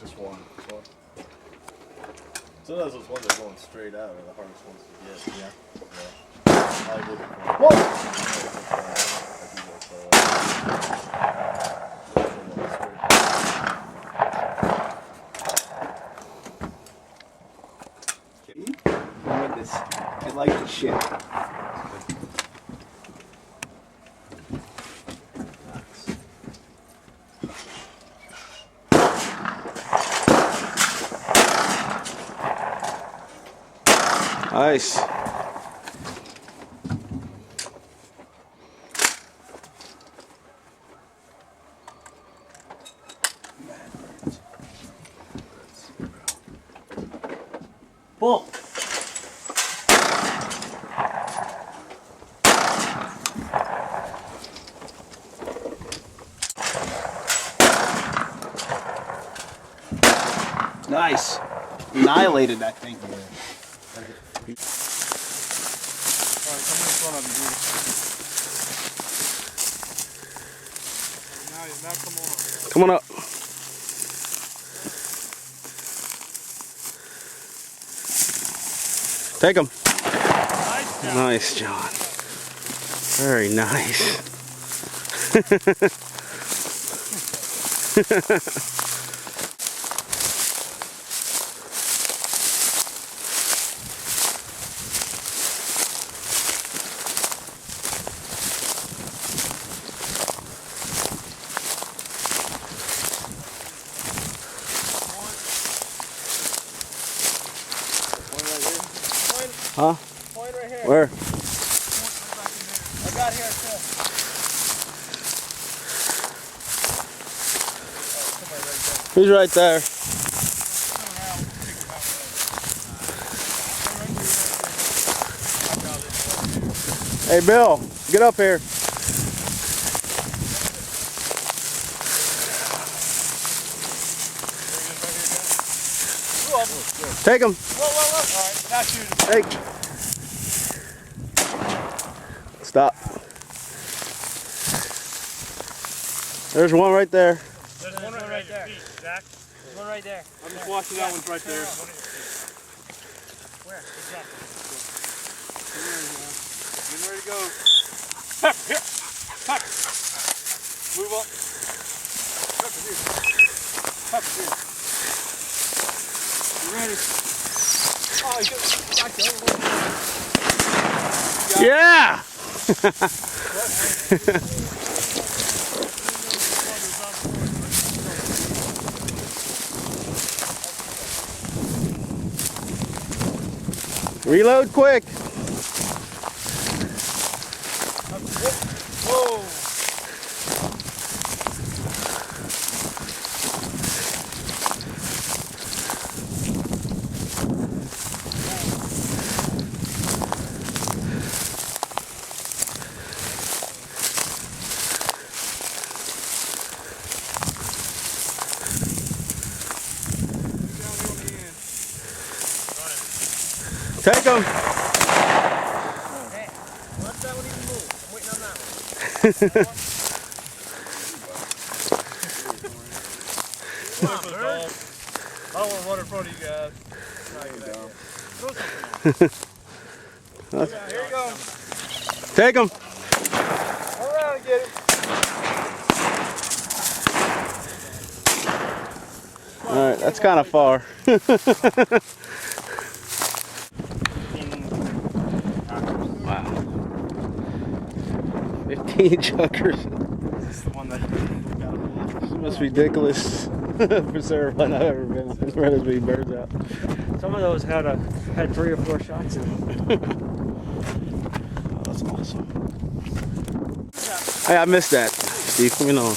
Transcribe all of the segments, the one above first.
Just one. Sometimes those ones are going straight out are the hardest ones to get. Yeah. I like looking for them. I like the shit. Nice. Bull. Nice. Annihilated that thing. Alright, come in front of me, dude. Now come on. Come on up. Take him. Nice, John. Very nice. Huh? Point right here. Where? I got here too. He's right there. Hey, Bill, get up here. Take him. Whoa. Alright, not shooting. Hey. Stop. There's one right there. There's one right there. Zach. There's one right there. I'm just watching that one's right there. Where? Exactly. Getting ready to go. Move up. You ready? Oh, you got Yeah! Reload quick. Whoa. Take him. Hey, let that one even move. I'm waiting on that one. Come on, bird. I don't want to run in front of you guys. Here you go. Take him. Turn around and get him. All right, that's kind of far. Wow. 15 chuckers. This is the one that you got. It's the most ridiculous preserve hunt I've ever been on. As far as many birds out. Some of those had 3 or 4 shots in them. Oh, that's awesome. Hey, I missed that. Steve, let me know.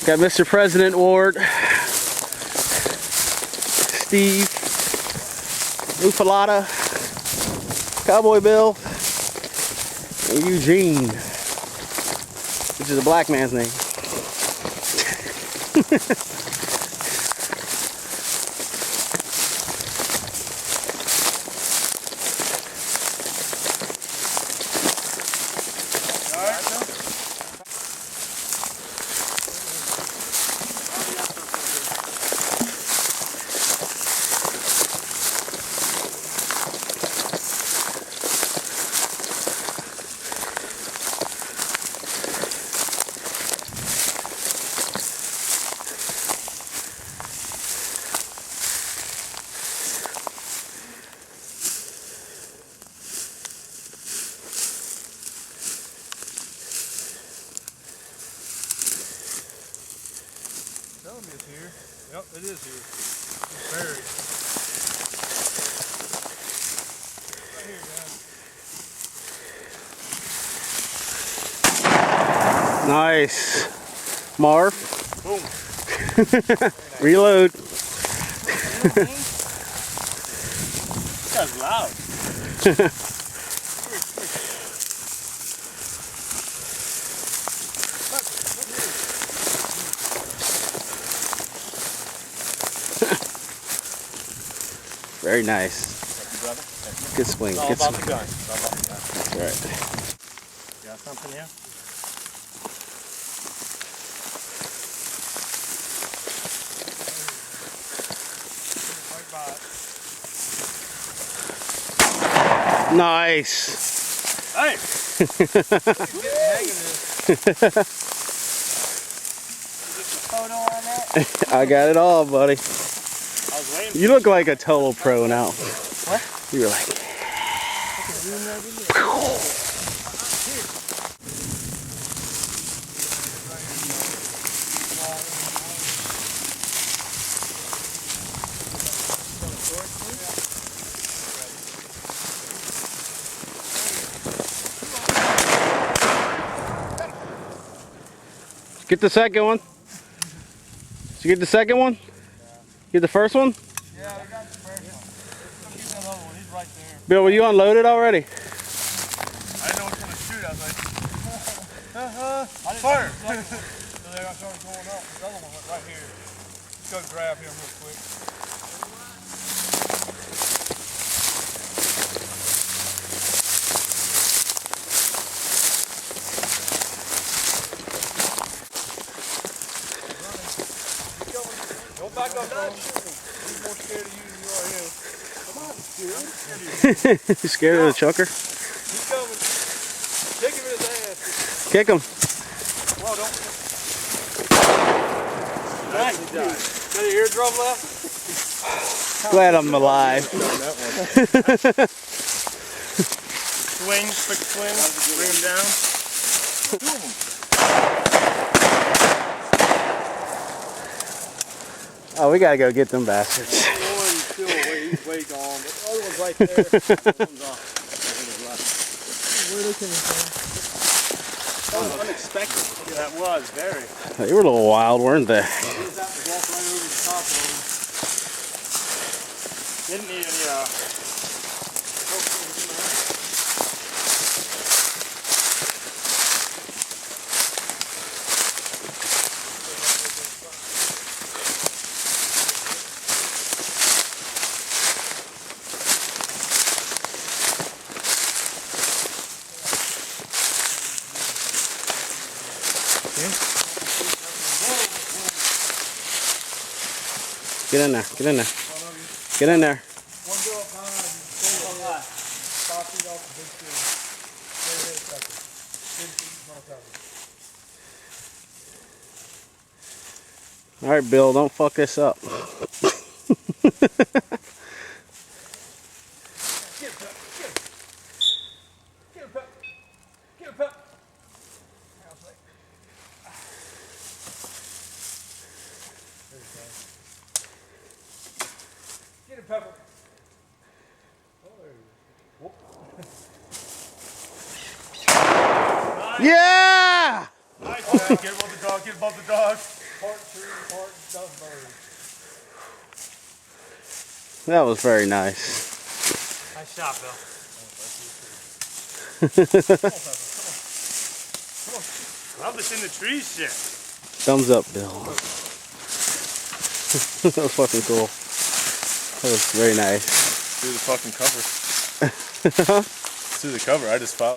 Got Mr. President Ward, Steve, Ufalata, Cowboy Bill, and Eugene, which is a black man's name. telling me it's here. Yep, it is here. It's buried. Right here, guys. Nice. Marv. Boom. Reload. This guy's loud. Very nice. Thank you, brother. Thank you. Good swing. It's all Good about swing. the gun. It's all about the gun. That's right. You got something here? Right by it. Nice. Hey! Photo on that? I got it all, buddy. I was waiting. You look like a total pro now. What? You were like, get the second one. Did you get the second one? Get the first one? Yeah, I got the first one. Let's get that other one. He's right there. Bill, were you unloaded already? I didn't know it was going to shoot. I was like, fire! So then I started going up. The other one went right here. Let's go grab him real quick. Don't back up, don't shoot me. He's more scared of you than you are him. Come on, dude. You scared of the chucker? He's coming. Kick him in his ass. Kick him. Well, don't. Nice. He died. Got your eardrum left? Glad I'm alive. Swing, quick swing, bring him down. Two of them. Oh, we gotta go get them bastards. One's still away, he's way gone, but the other one's right there. That one's off. Where are they coming from? That was unexpected. Yeah, that was, very. They were a little wild, weren't they? He was out to walk right over the top of him. Didn't need any, Get in there. Get in there. Get in there. one go up high and stay up high. 5 feet off the big tree. Stay ahead a second. 10 feet in front of cover. All right, Bill, don't fuck this up. Get him, Pep. Get him. Get him, Pep. Get him, Pep. Get him, Pepper. Oh, there he is. Yeah! Nice, man. Get above the dog. Get above the dog. Part tree, part stuff bird. That was very nice. Nice shot, Bill. Love this in the trees shit. Thumbs up, Bill. That was fucking cool. That was very nice. Through the fucking cover. Through the cover, I just found.